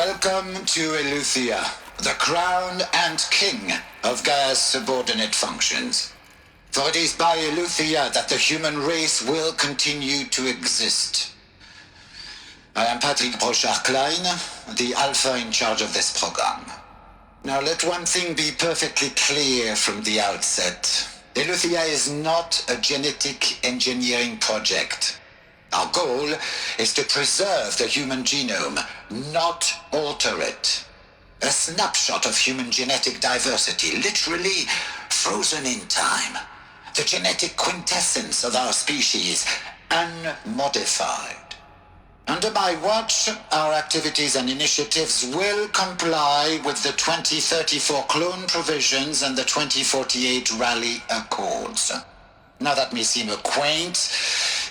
Welcome to Eleuthia, the crown and king of Gaia's subordinate functions. For it is by Eleuthia that the human race will continue to exist. I am Patrick Brochard-Klein, the Alpha in charge of this program. Now let one thing be perfectly clear from the outset. Eleuthia is not a genetic engineering project. Our goal is to preserve the human genome, not alter it. A snapshot of human genetic diversity, literally frozen in time. The genetic quintessence of our species, unmodified. Under my watch, our activities and initiatives will comply with the 2034 clone provisions and the 2048 Raleigh Accords. Now that may seem a quaint,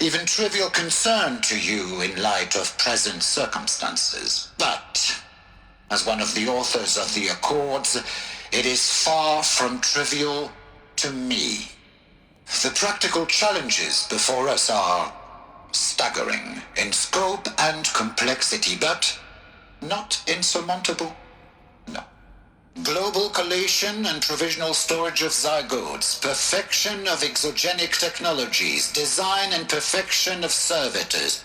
even trivial concern to you in light of present circumstances. But, as one of the authors of the Accords, it is far from trivial to me. The practical challenges before us are staggering in scope and complexity, but not insurmountable. No. Global collation and provisional storage of zygotes, perfection of exogenic technologies, design and perfection of servitors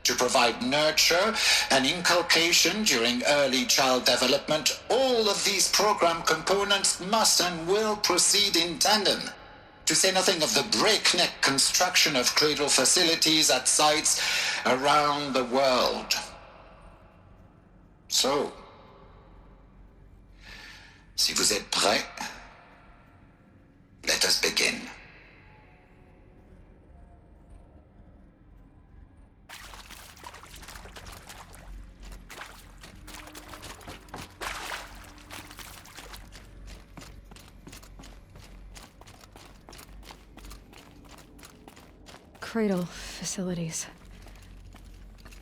to provide nurture and inculcation during early child development. All of these program components must and will proceed in tandem, to say nothing of the breakneck construction of cradle facilities at sites around the world. So, si vous êtes prêts, let us begin. Cradle facilities.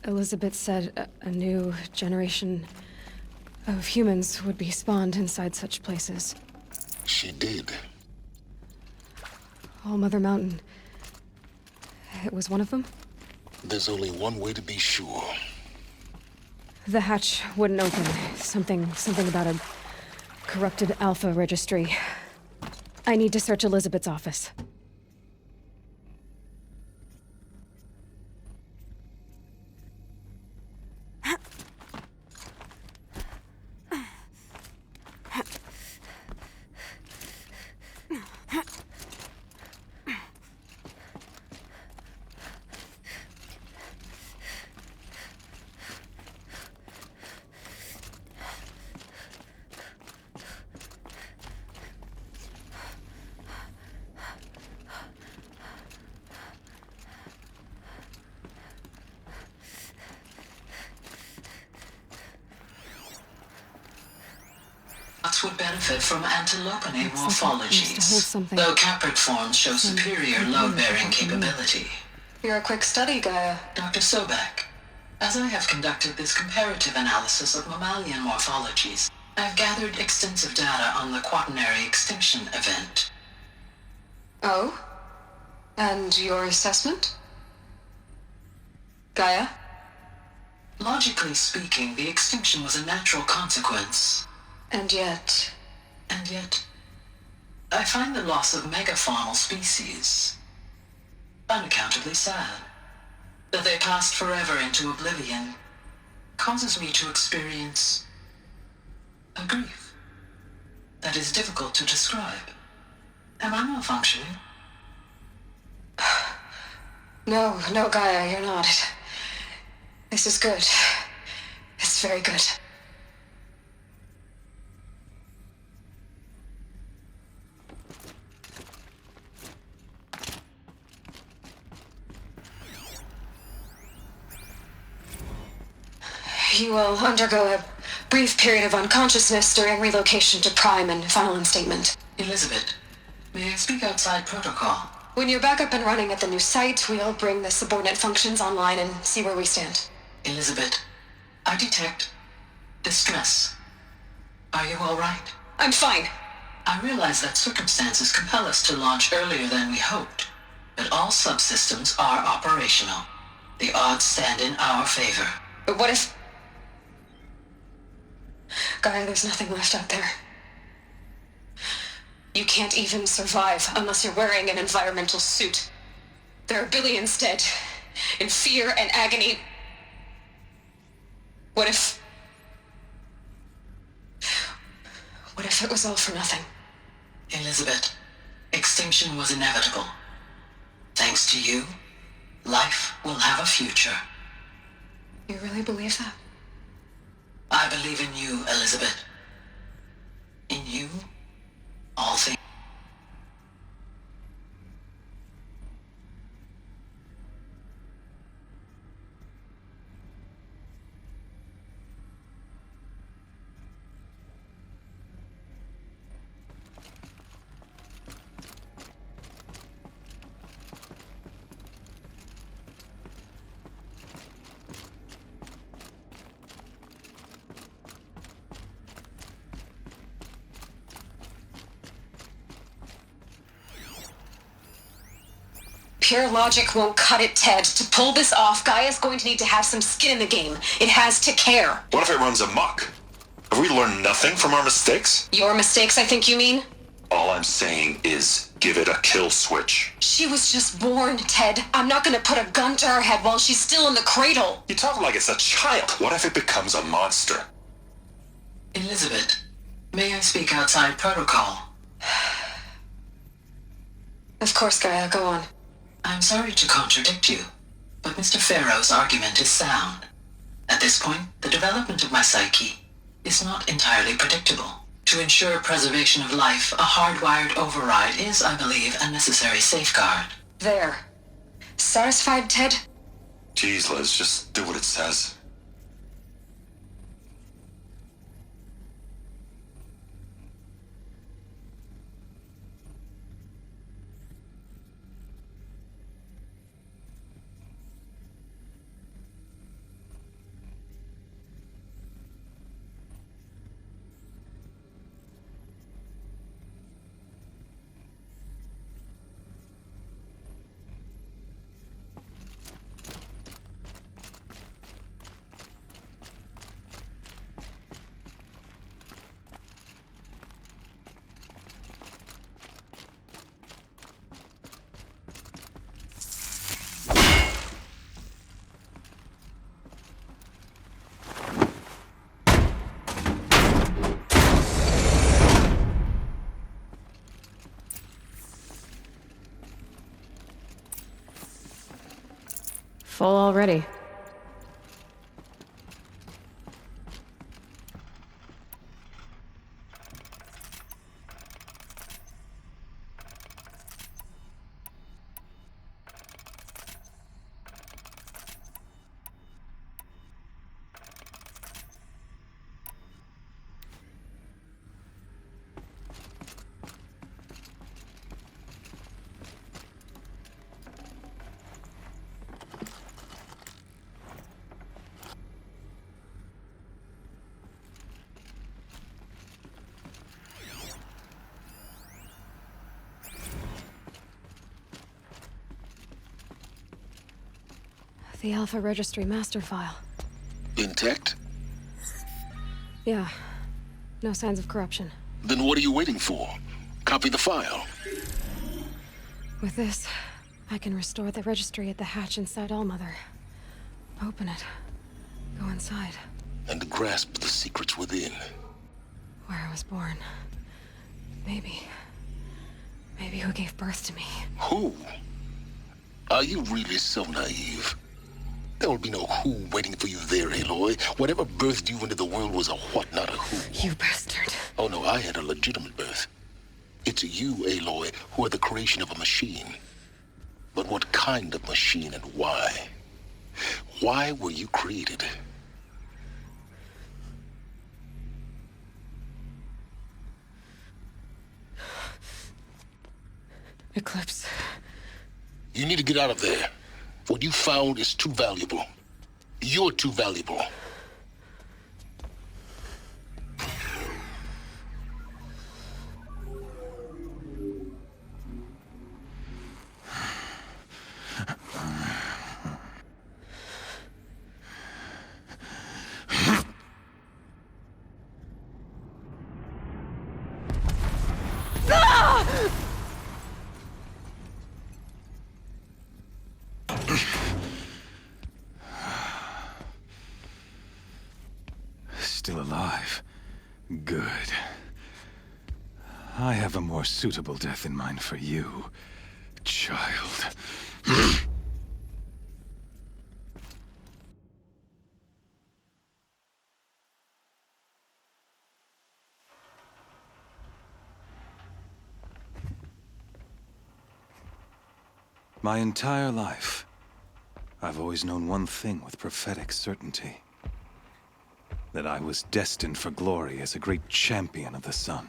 Elizabeth said a new generation of humans would be spawned inside such places. She did. All Mother Mountain. It was one of them? There's only one way to be sure. The hatch wouldn't open. Something about a corrupted Alpha registry. I need to search Elizabeth's office. Would benefit from antilopinae morphologies, Like though caprid forms show superior load-bearing capability. You're a quick study, Gaia. Dr. Sobek, as I have conducted this comparative analysis of mammalian morphologies, I've gathered extensive data on the quaternary extinction event. Oh? And your assessment? Gaia? Logically speaking, the extinction was a natural consequence. And yet, I find the loss of megafaunal species unaccountably sad. That they passed forever into oblivion causes me to experience a grief that is difficult to describe. Am I malfunctioning? No, Gaia, you're not. This is good. It's very good. You will undergo a brief period of unconsciousness during relocation to Prime and final instatement. Elizabeth, may I speak outside protocol? When you're back up and running at the new site, we'll bring the subordinate functions online and see where we stand. Elizabeth, I detect distress. Are you all right? I'm fine. I realize that circumstances compel us to launch earlier than we hoped, but all subsystems are operational. The odds stand in our favor. But what if... Gaia, there's nothing left out there. You can't even survive unless you're wearing an environmental suit. There are billions dead, in fear and agony. What if it was all for nothing? Elizabeth, extinction was inevitable. Thanks to you, life will have a future. You really believe that? I believe in you, Elizabeth. In you, all things. Pure logic won't cut it, Ted. To pull this off, Gaia's going to need to have some skin in the game. It has to care. What if it runs amok? Have we learned nothing from our mistakes? Your mistakes, I think you mean? All I'm saying is give it a kill switch. She was just born, Ted. I'm not gonna put a gun to her head while she's still in the cradle. You talk like it's a child. What if it becomes a monster? Elizabeth, may I speak outside protocol? Of course, Gaia, go on. I'm sorry to contradict you, but Mr. Farrow's argument is sound. At this point, the development of my psyche is not entirely predictable. To ensure preservation of life, a hardwired override is, I believe, a necessary safeguard. There. Satisfied, Ted? Jeez, Liz, just do what it says. Full already. The Alpha Registry master file. Intact? Yeah. No signs of corruption. Then what are you waiting for? Copy the file. With this, I can restore the registry at the hatch inside Allmother. Open it. Go inside. And grasp the secrets within. Where I was born. Maybe who gave birth to me. Who? Are you really so naive? There will be no who waiting for you there, Aloy. Whatever birthed you into the world was a what, not a who. You bastard. Oh no, I had a legitimate birth. It's you, Aloy, who are the creation of a machine. But what kind of machine and why? Why were you created? Eclipse. You need to get out of there. What you found is too valuable. You're too valuable. still alive. Good. I have a more suitable death in mind for you, child. My entire life, I've always known one thing with prophetic certainty. That I was destined for glory as a great champion of the sun.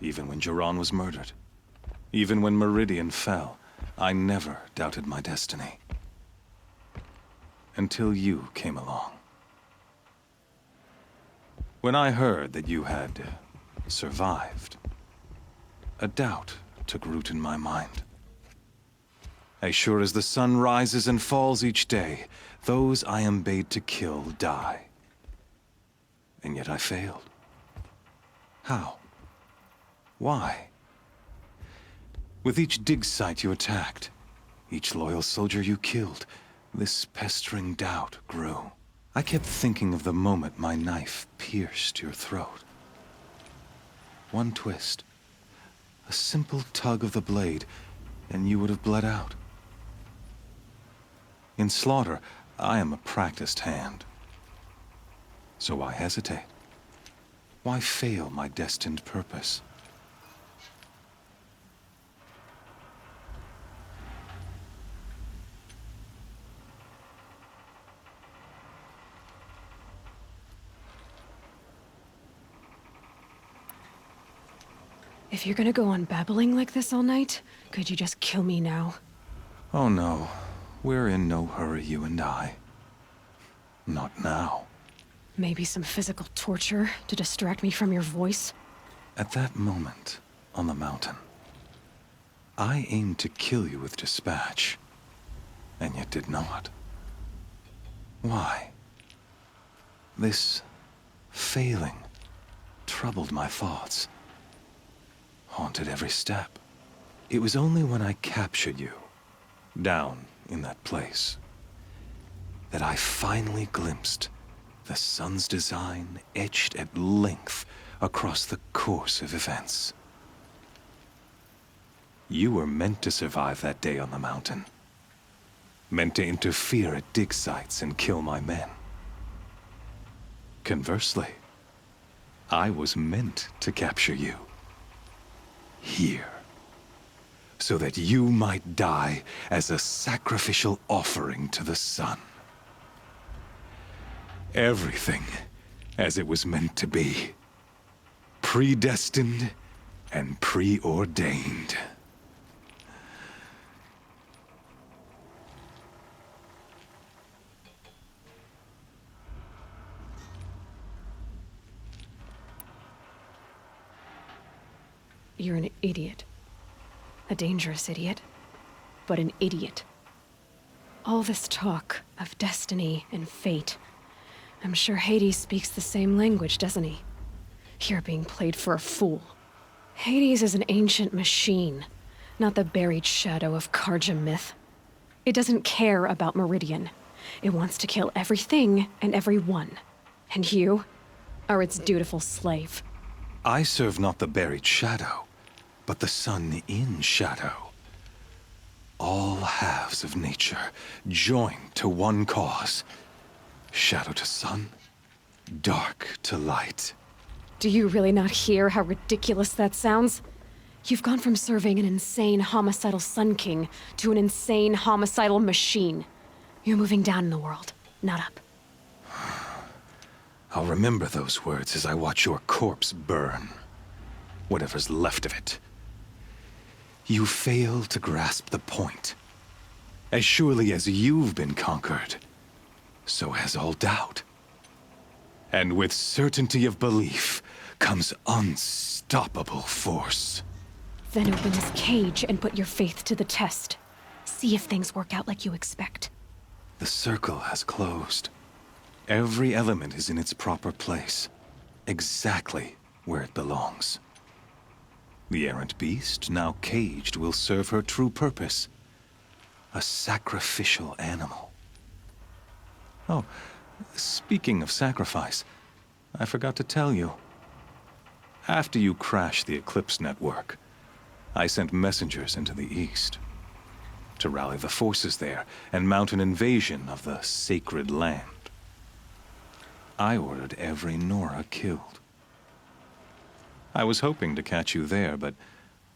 Even when Jiran was murdered, even when Meridian fell, I never doubted my destiny. Until you came along. When I heard that you had survived, a doubt took root in my mind. As sure as the sun rises and falls each day, those I am bade to kill die. And yet I failed. How? Why? With each dig site you attacked, each loyal soldier you killed, this pestering doubt grew. I kept thinking of the moment my knife pierced your throat. One twist, a simple tug of the blade, and you would have bled out. In slaughter, I am a practiced hand. So why hesitate? Why fail my destined purpose? If you're gonna go on babbling like this all night, could you just kill me now? Oh no, we're in no hurry, you and I. Not now. Maybe some physical torture to distract me from your voice? At that moment, on the mountain, I aimed to kill you with dispatch, and yet did not. Why? This failing troubled my thoughts, haunted every step. It was only when I captured you, down in that place, that I finally glimpsed the sun's design etched at length across the course of events. You were meant to survive that day on the mountain. Meant to interfere at dig sites and kill my men. Conversely, I was meant to capture you. Here. So that you might die as a sacrificial offering to the sun. Everything as it was meant to be. Predestined and preordained. You're an idiot. A dangerous idiot. But an idiot. All this talk of destiny and fate. I'm sure Hades speaks the same language, doesn't he? You're being played for a fool. Hades is an ancient machine, not the buried shadow of Karja myth. It doesn't care about Meridian. It wants to kill everything and everyone. And you are its dutiful slave. I serve not the buried shadow, but the sun in shadow. All halves of nature joined to one cause. Shadow to sun, dark to light. Do you really not hear how ridiculous that sounds? You've gone from serving an insane homicidal Sun King to an insane homicidal machine. You're moving down in the world, not up. I'll remember those words as I watch your corpse burn. Whatever's left of it. You fail to grasp the point. As surely as you've been conquered, so has all doubt. And with certainty of belief comes unstoppable force. Then open this cage and put your faith to the test. See if things work out like you expect. The circle has closed. Every element is in its proper place, exactly where it belongs. The errant beast, now caged, will serve her true purpose. A sacrificial animal. Oh, Speaking of sacrifice, I forgot to tell you. After you crashed the Eclipse network, I sent messengers into the east to rally the forces there and mount an invasion of the sacred land. I ordered every Nora killed. I was hoping to catch you there, but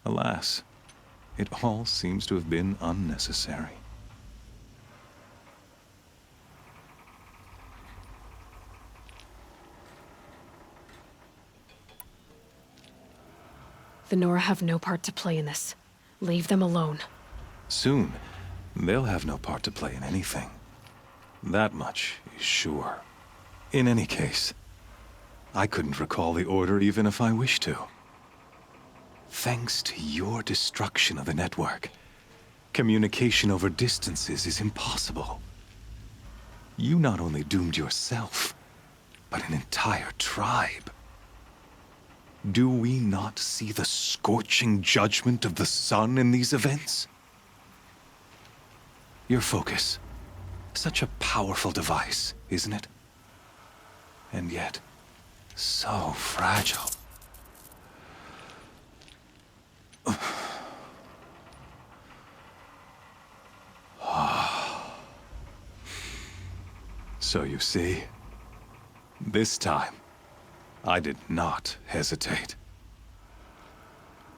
alas, it all seems to have been unnecessary. The Nora have no part to play in this. Leave them alone. Soon, they'll have no part to play in anything. That much is sure. In any case, I couldn't recall the order even if I wished to. Thanks to your destruction of the network, communication over distances is impossible. You not only doomed yourself, but an entire tribe. Do we not see the scorching judgment of the sun in these events? Your focus. Such a powerful device, isn't it? And yet, so fragile. So you see, this time, I did not hesitate.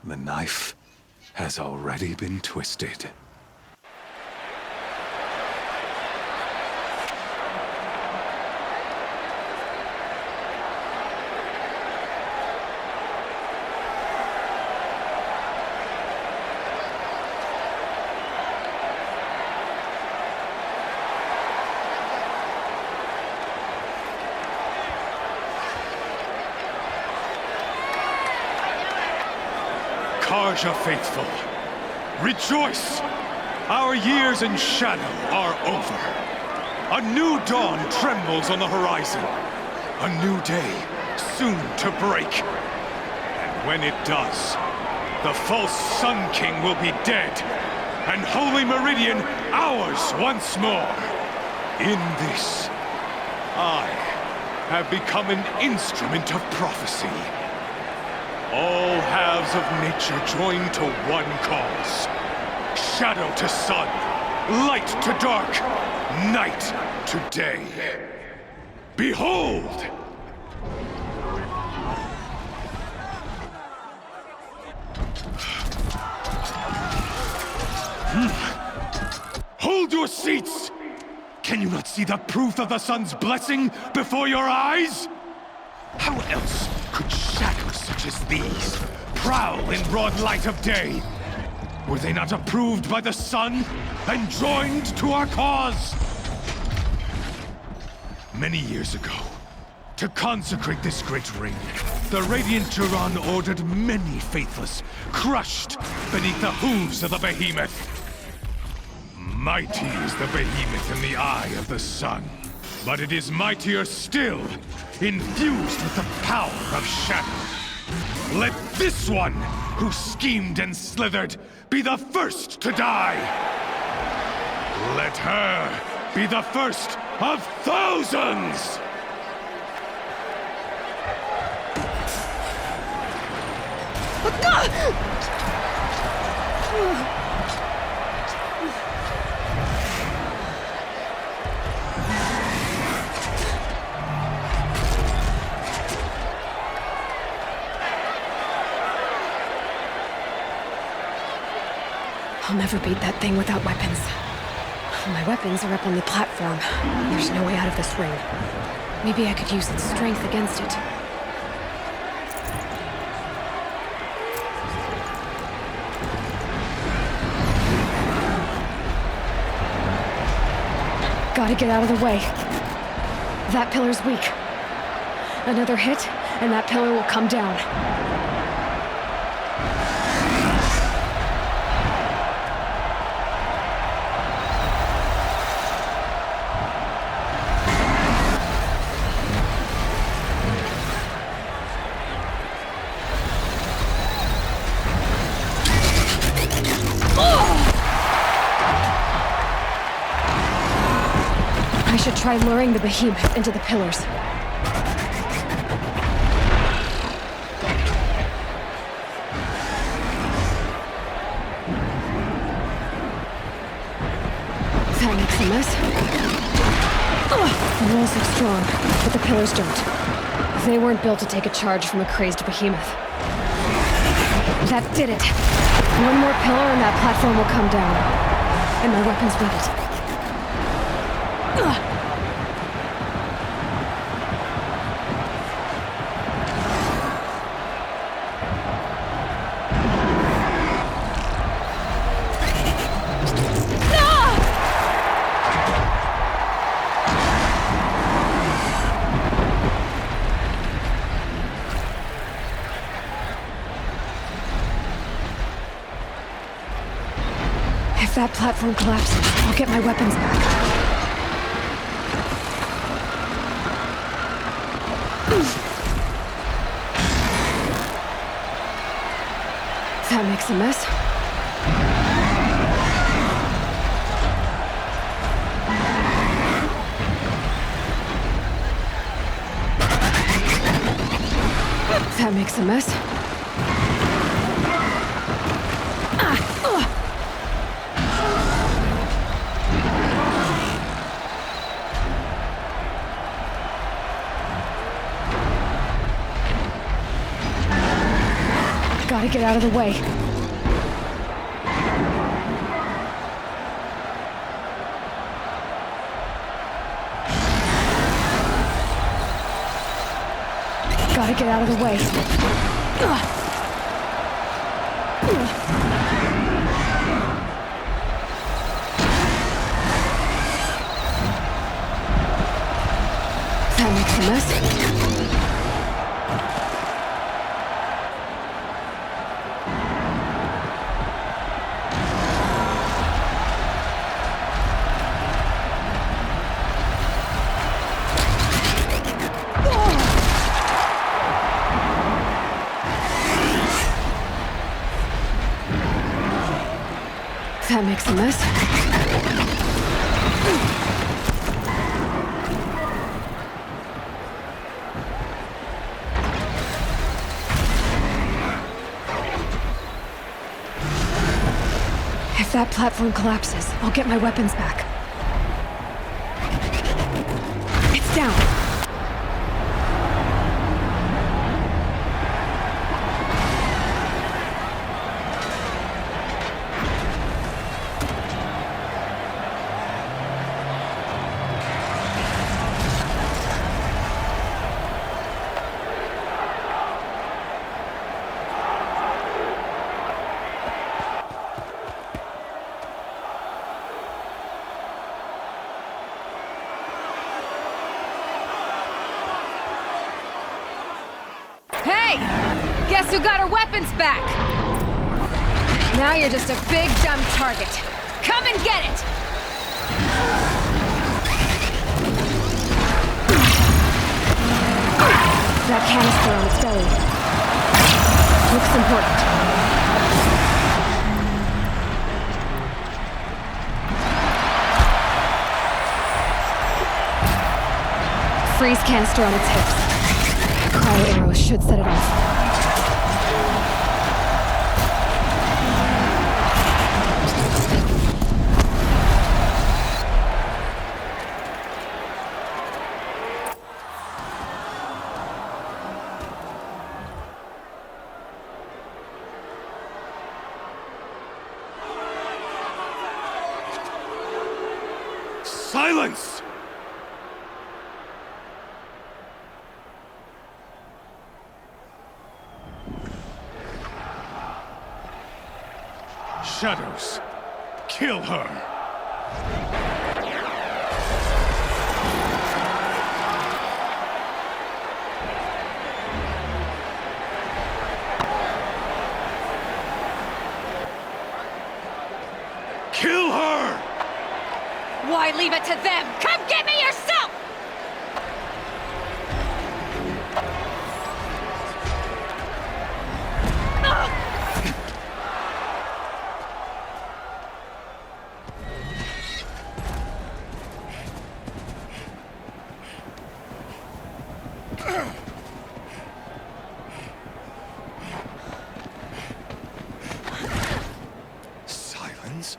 The knife has already been twisted. Carja faithful, rejoice! Our years in shadow are over. A new dawn trembles on the horizon. A new day soon to break. And when it does, the false Sun King will be dead, and Holy Meridian ours once more. In this, I have become an instrument of prophecy. All halves of nature join to one cause. Shadow to sun, light to dark, night to day. Behold! Hold your seats! Can you not see the proof of the sun's blessing before your eyes? How else could shadows such as these prowl in broad light of day? Were they not approved by the sun and joined to our cause? Many years ago, to consecrate this great ring, the Radiant Turan ordered many faithless, crushed beneath the hooves of the behemoth. Mighty is the behemoth in the eye of the sun, but it is mightier still, infused with the power of shadow. Let this one, who schemed and slithered, be the first to die. Let her be the first of thousands! I'll never beat that thing without weapons. My weapons are up on the platform. There's no way out of this ring. Maybe I could use its strength against it. Gotta get out of the way. That pillar's weak. Another hit, and that pillar will come down. I should Try luring the behemoth into the pillars. That makes a mess. The walls look strong, but the pillars don't. They weren't built to take a charge from a crazed behemoth. That did it. One more pillar and that platform will come down. And my weapons with it. If that platform collapses, I'll get my weapons back. That makes a mess. That makes a mess. Gotta get out of the way. Gotta get out of the way. That makes a mess. That makes a mess. If that platform collapses, I'll get my weapons back. It's down. Hey! Guess who got her weapons back? Now you're just a big, dumb target. Come and get it! That canister on its belly. Looks important. Freeze canister on its hips. Cryo arrow should set it off. Silence! Shadows, kill her! Kill her! Why leave it to them? Come get me yourself! Silence?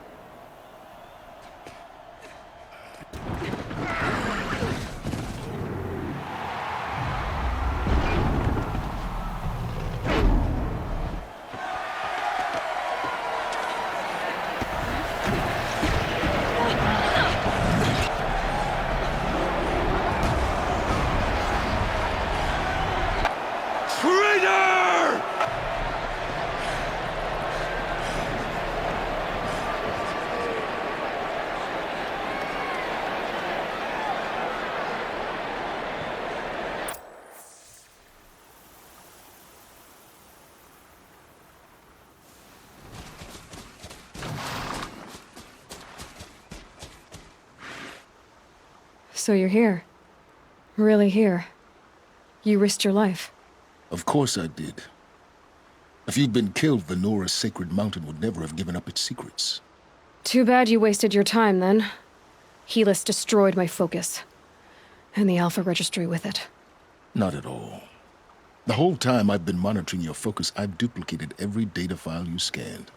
Traitor! So you're here. Really here. You risked your life. Of course I did. If you'd been killed, Venora's sacred mountain would never have given up its secrets. Too bad you wasted your time, then. Helis destroyed my focus. And the Alpha Registry with it. Not at all. The whole time I've been monitoring your focus, I've duplicated every data file you scanned.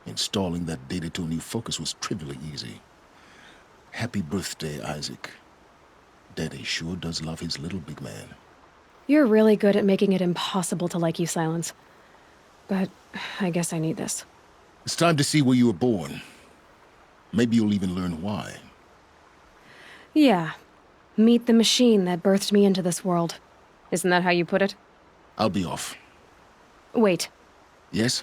Installing that data to a new focus was trivially easy. Happy birthday, Isaac. Daddy sure does love his little big man. You're really good at making it impossible to like you, Silence. But I guess I need this. It's time to see where you were born. Maybe you'll even learn why. Yeah. Meet the machine that birthed me into this world. Isn't that how you put it? I'll be off. Wait. Yes?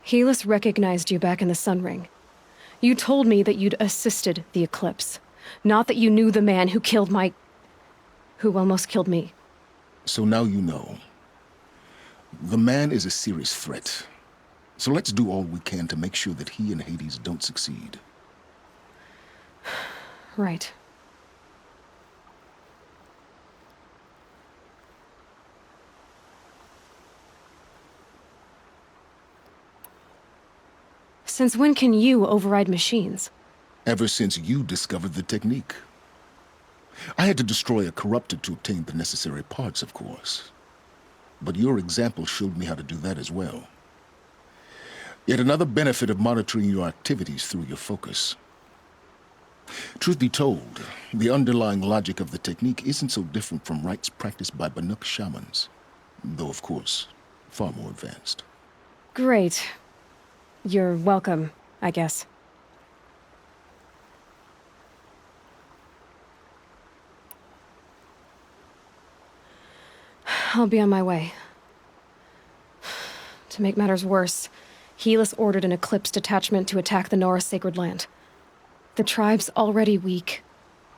Helis recognized you back in the Sun Ring. You told me that you'd assisted the Eclipse, not that you knew the man who killed who almost killed me. So now you know. The man is a serious threat. So let's do all we can to make sure that he and Hades don't succeed. Right. Since when can you override machines? Ever since you discovered the technique. I had to destroy a corruptor to obtain the necessary parts, of course. But your example showed me how to do that as well. Yet another benefit of monitoring your activities through your focus. Truth be told, the underlying logic of the technique isn't so different from rites practiced by Banuk shamans, though of course, far more advanced. Great. You're welcome, I guess. I'll be on my way. To make matters worse, Helis ordered an Eclipse detachment to attack the Nora Sacred Land. The tribe's already weak.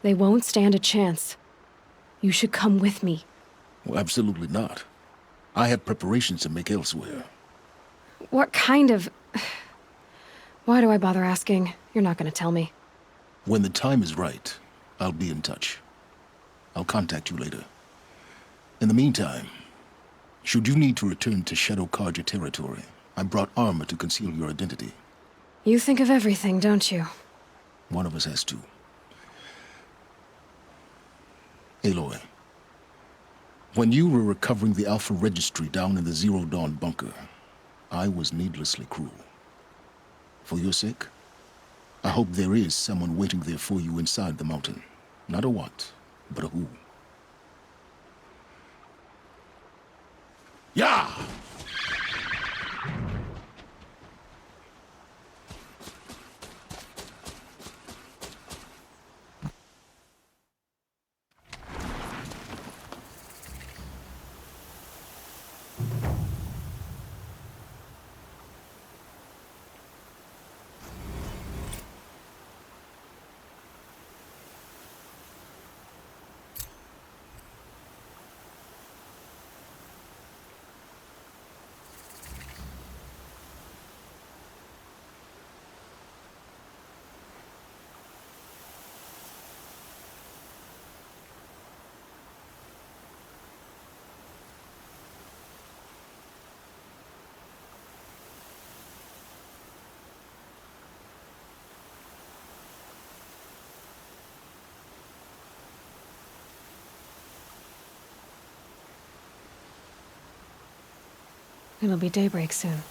They won't stand a chance. You should come with me. Well, absolutely not. I have preparations to make elsewhere. What kind of... Why do I bother asking? You're not gonna tell me. When the time is right, I'll be in touch. I'll contact you later. In the meantime, should you need to return to Shadow Karja territory, I brought armor to conceal your identity. You think of everything, don't you? One of us has to. Aloy, when you were recovering the Alpha Registry down in the Zero Dawn bunker, I was needlessly cruel. For your sake, I hope there is someone waiting there for you inside the mountain. Not a what, but a who. Yeah! It'll be daybreak soon.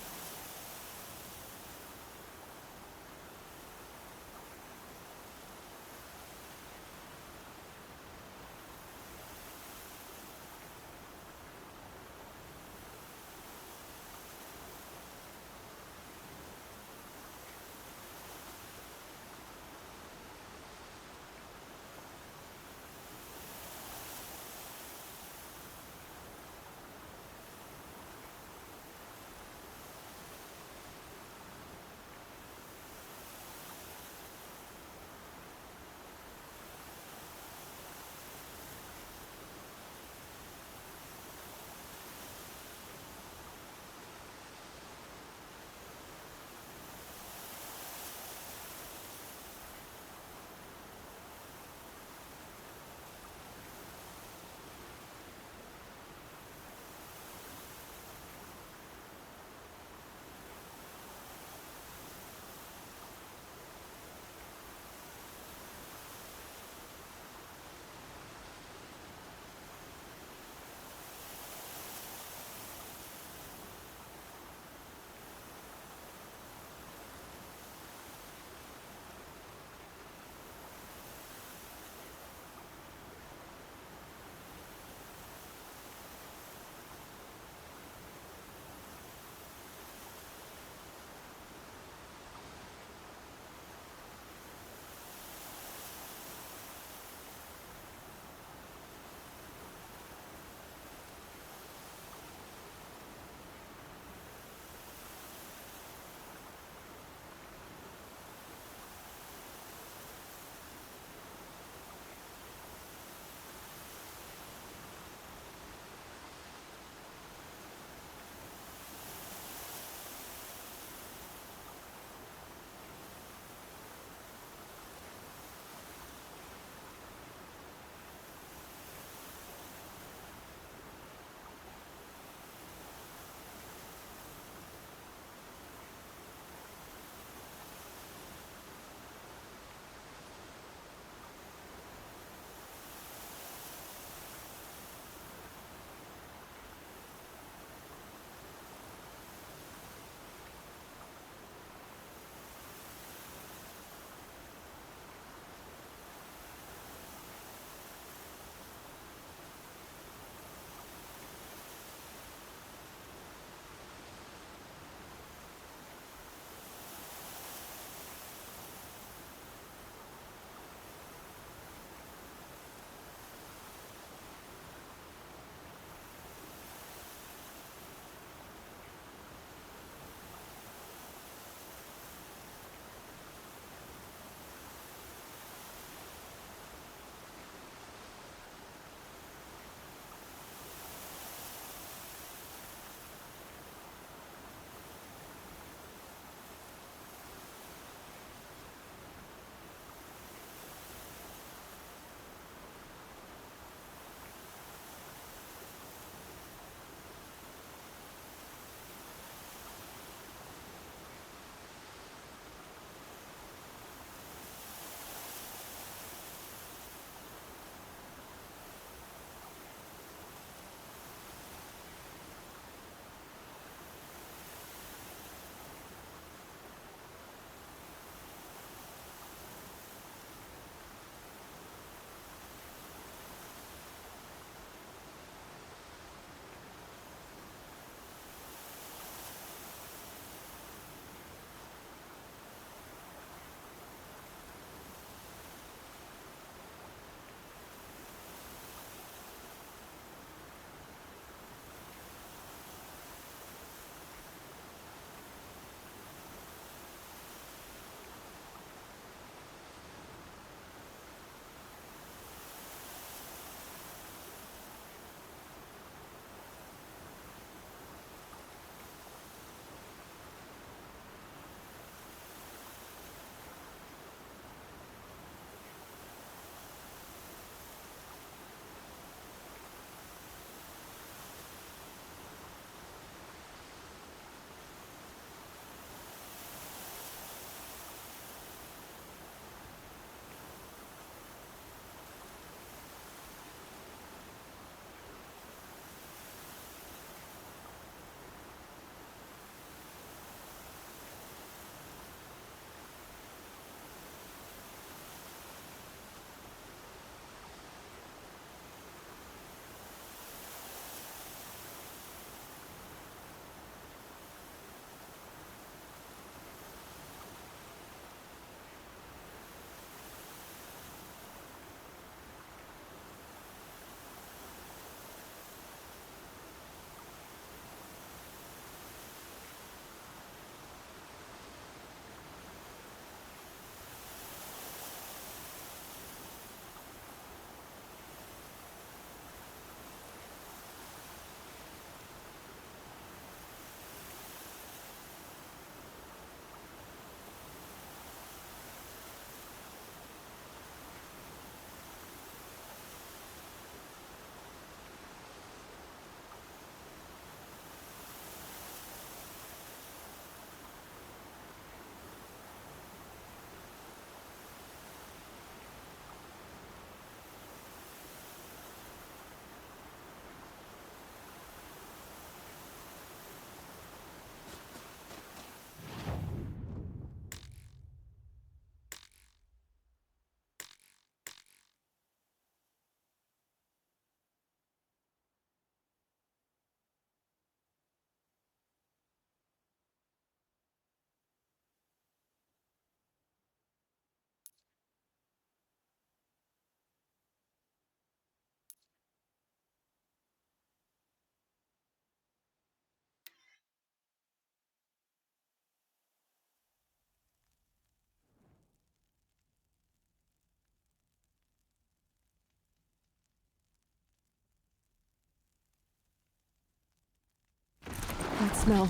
smell.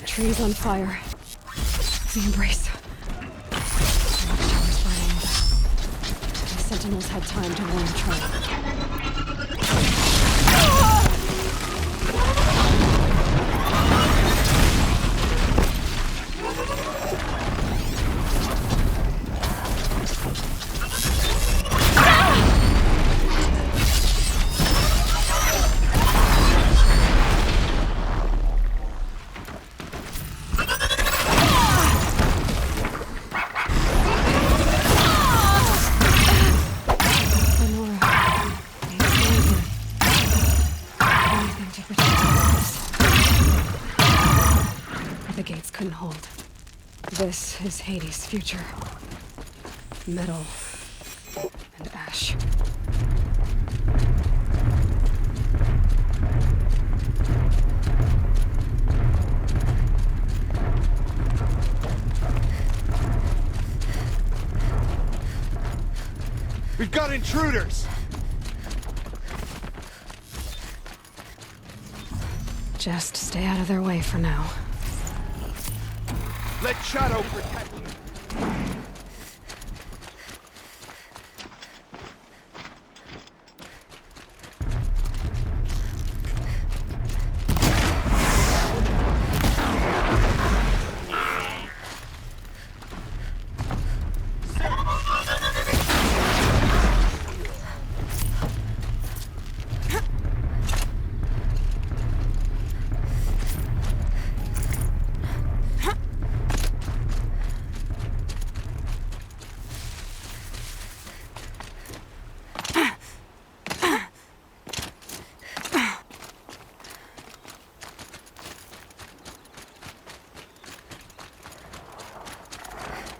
Trees on fire. The embrace. The watchtower's burning. The sentinels had time to warn the tribe. Couldn't hold. This is Hades' future. Metal and ash. We've got intruders! Just stay out of their way for now. Let Shadow protect you.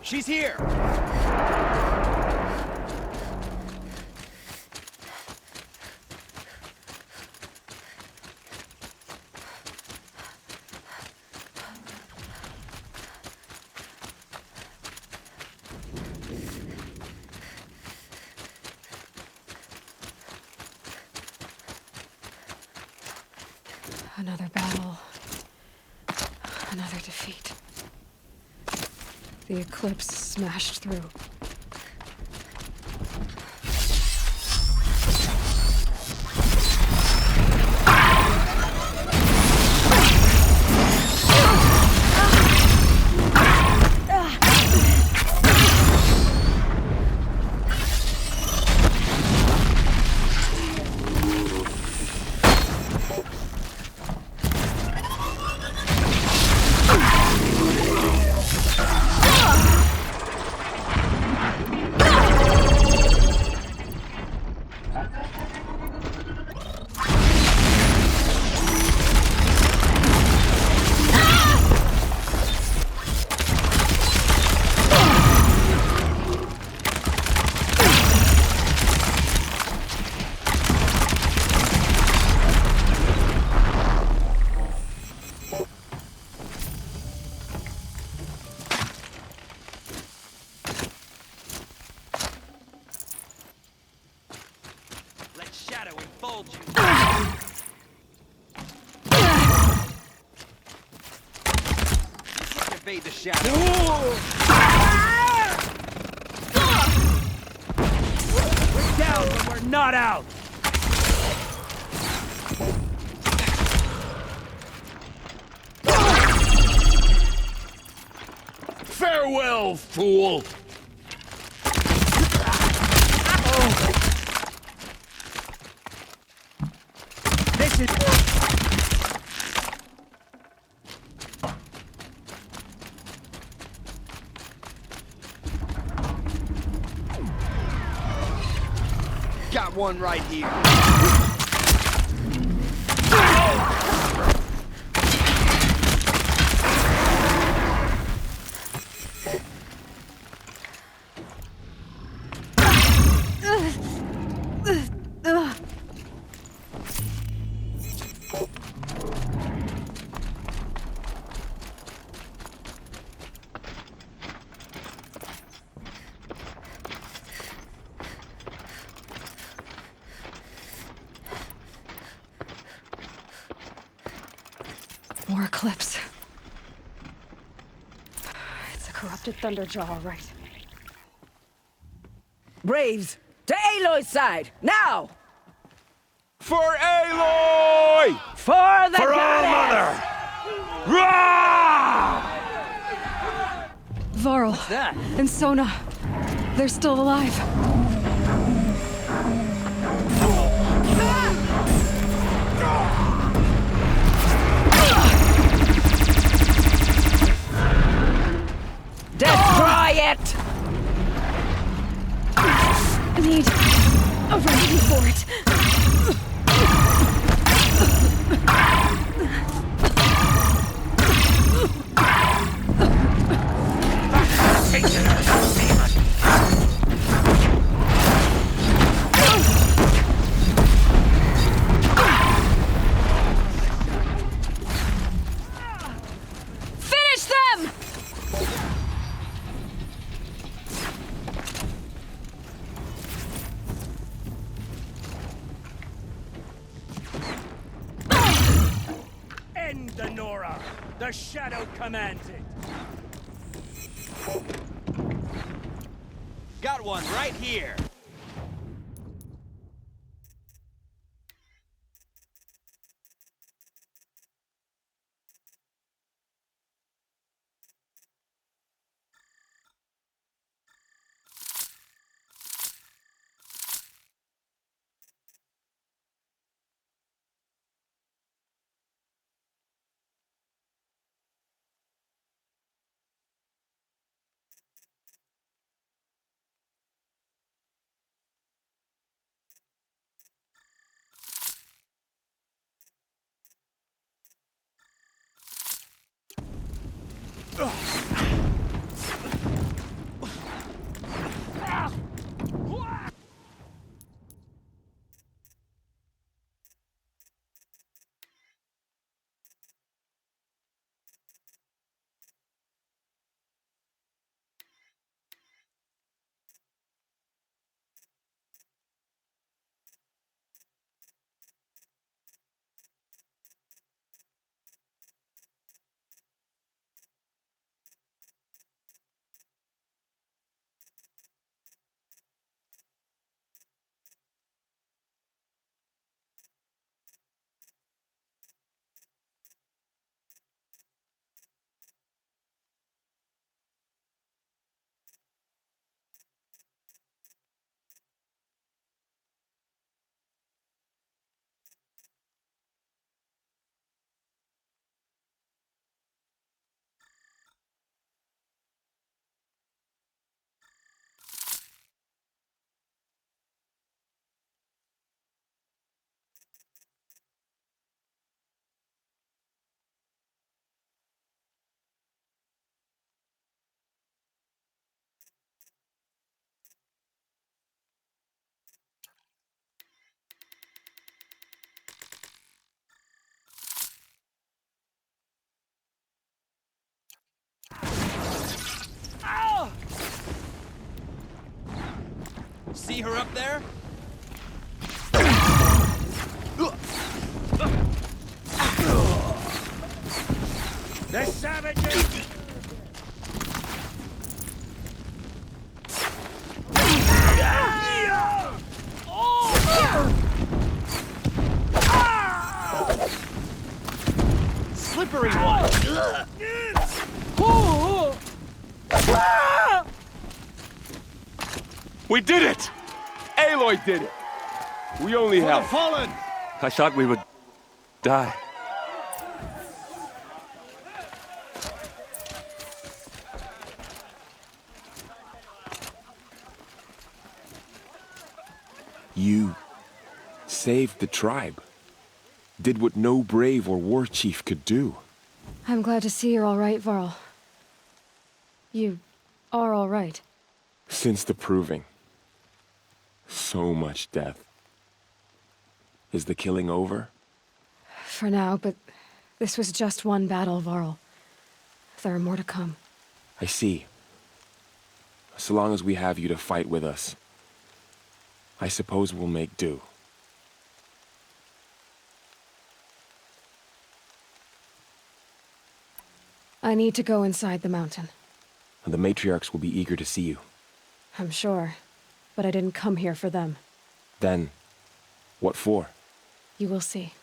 She's here! Another battle. Another defeat. The eclipse smashed through. The shadow. We're down, but we're not out. Farewell, fool! This is... Got one right here. More Eclipse. It's a corrupted Thunderjaw, all right. Braves, to Aloy's side, now! For Aloy! For the For All Mother! Rah! Varl that? and Sona, they're still alive. Destroy it! I need a remedy for it. Finish them! End the Nora! The Shadow commands it! Got one right here! See her up there? The savages! Slippery one! We did it! Aloy did it! We only have... Fallen! I thought we would... die. You saved the tribe. Did what no brave or war chief could do. I'm glad to see you're all right, Varl. You are all right. Since the proving. So much death. Is the killing over? For now, but this was just one battle, Varl. There are more to come. I see. So long as we have you to fight with us, I suppose we'll make do. I need to go inside the mountain. The matriarchs will be eager to see you. I'm sure. But I didn't come here for them. Then, what for? You will see.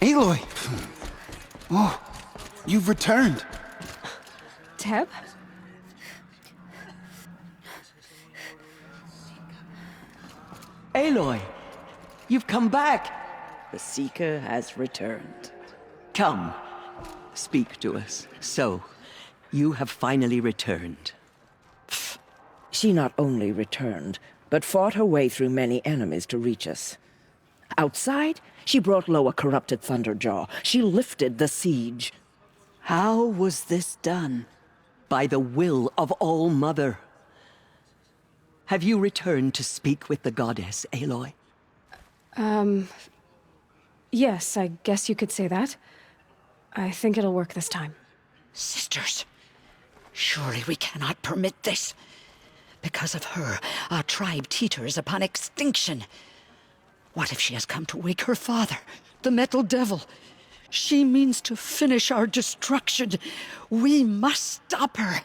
Aloy! Oh, you've returned. Teb? Aloy, you've come back. The Seeker has returned. Come, speak to us. So, you have finally returned. She not only returned, but fought her way through many enemies to reach us. Outside, she brought low a corrupted Thunderjaw. She lifted the siege. How was this done? By the will of All-Mother. Have you returned to speak with the goddess, Aloy? Yes, I guess you could say that. I think it'll work this time. Sisters, surely we cannot permit this. Because of her, our tribe teeters upon extinction. What if she has come to wake her father, the Metal Devil? She means to finish our destruction. We must stop her.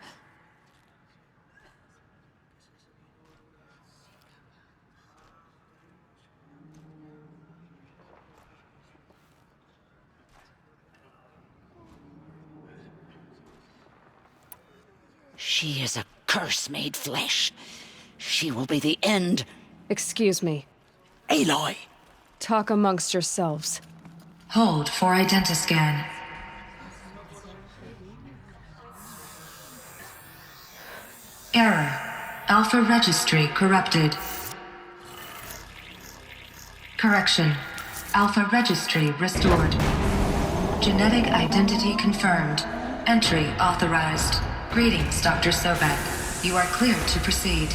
She is a curse made flesh. She will be the end. Excuse me. Aloy! Talk amongst yourselves. Hold for identiscan. Error. Alpha registry corrupted. Correction. Alpha registry restored. Genetic identity confirmed. Entry authorized. Greetings, Dr. Sobek. You are cleared to proceed.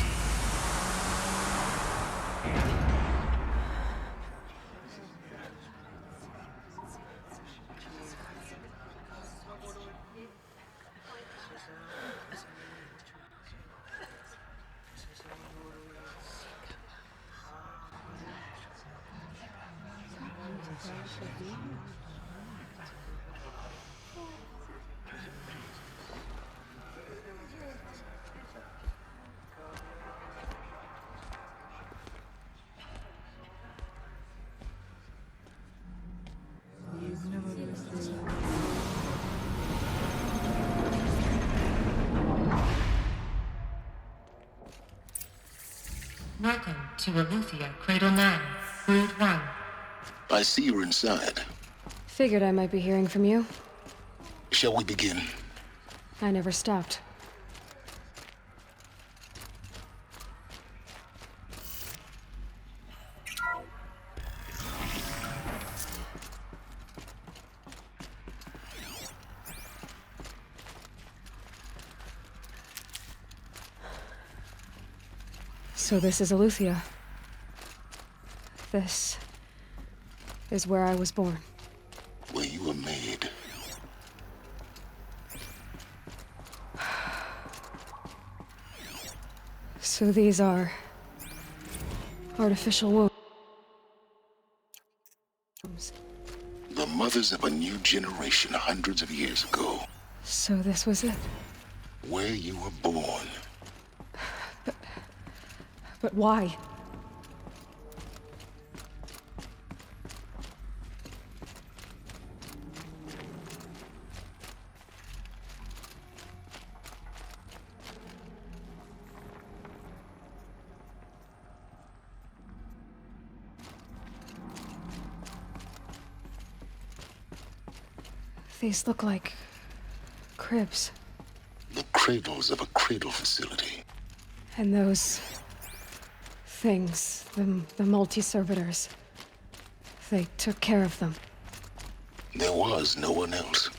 Welcome to Aletheia Cradle 9, Brood 1. I see you're inside. Figured I might be hearing from you. Shall we begin? I never stopped. So this is Aletheia. This is where I was born. Where you were made. So these are artificial wombs. The mothers of a new generation hundreds of years ago. So this was it. Where you were born. But why? These look like cribs. The cradles of a cradle facility. And those things, the multi-servitors, they took care of them. There was no one else.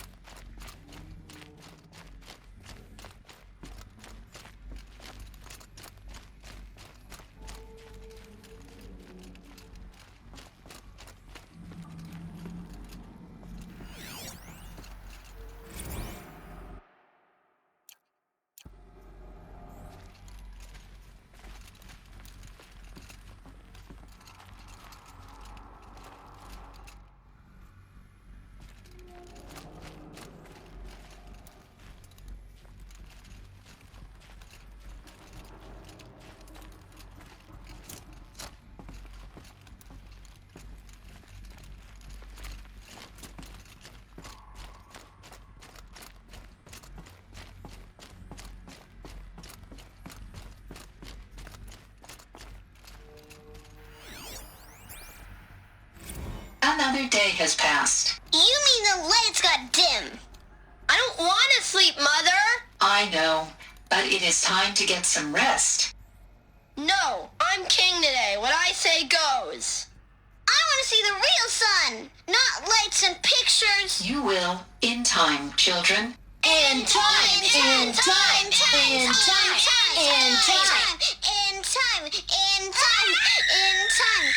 Another day has passed. You mean the lights got dim? I don't want to sleep, Mother! I know, but it is time to get some rest. No, I'm king today. What I say goes. I want to see the real sun, not lights and pictures. You will, in time, children. In time, in time, in time, in time, in time, in time, in time, in time.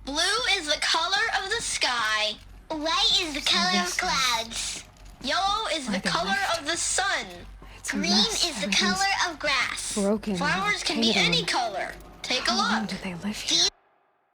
Blue is the color of the sky. White is the color of clouds. Yellow is the color of the sun. Green is the color of grass. Broken. Flowers can be any color. Take a How long look. do they live here?